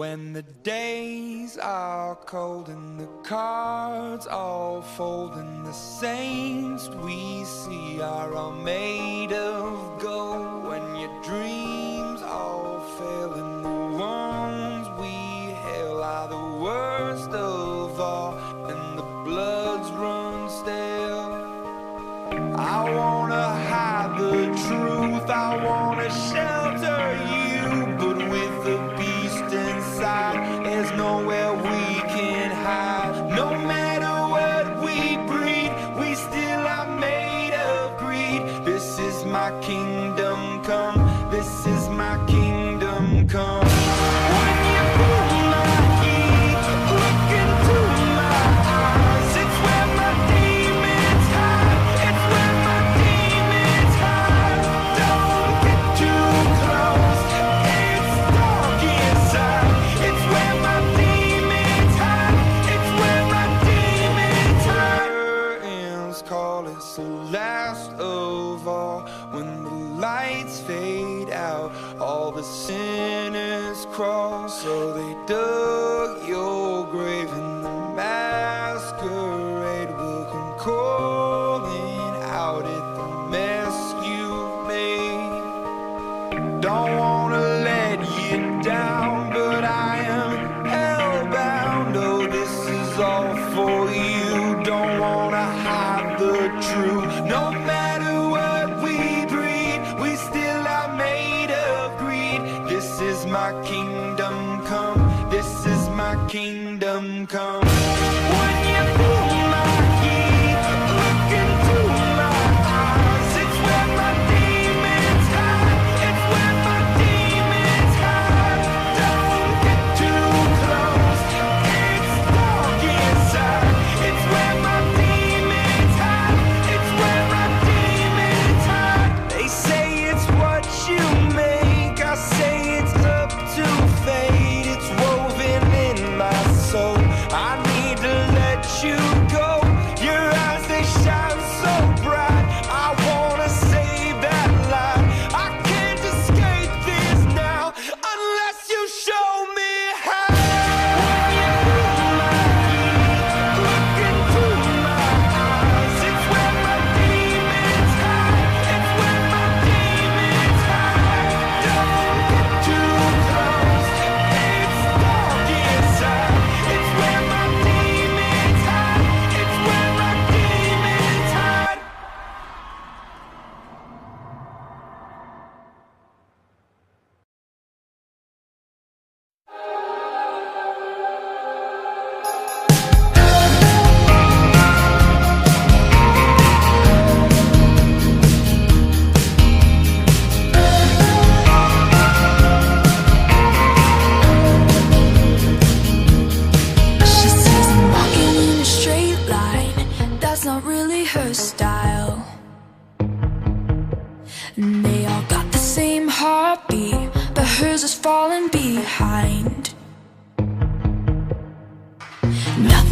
when the days are cold and the cards all fold and the saints we see are all made of gold, when your dreams all fail and the ones we hail are the worst of all and the bloods run stale. I wanna hide the truth, I wanna shelter you, but with the beast inside, there's nowhere we can hide. No matter what we breed, we still are made of greed. This is my kingdom come, this is my kingdom come. When you feel my heat, look into my eyes, it's where my demons hide, it's where my demons hide. Don't get too close, it's dark inside, it's where my demons hide, it's where my demons hide. Curtains call, it's the last of all. When the lights fade out, all the sinners crawl. So they dug your grave and the masquerade will come calling out at the mess you've made. Don't wanna let you down, but I am hellbound. Oh, this is all for you. Don't wanna hide the truth. No matter what we breed, we still are made of greed. This is my kingdom come, this is my kingdom come. When you feel my heat, look into my eyes, it's where my demons hide, it's where my demons hide. Don't get too close, it's dark inside, it's where my demons hide, it's where my demons hide. They say it's what you make, I say it's up to fate. It's woven in my soul, I need to let you go. Your eyes, they shine so bright, I wanna save that light. I can't escape this now unless you show me how. When you feel my heat, look into my eyes, it's where my demons hide, it's where my demons hide. Don't get too close, it's dark inside, it's where my demons hide, it's where my demons hide. She says I'm walking in a straight line, that's not really her style. And they all got the same heartbeat, but hers is falling behind. Nothing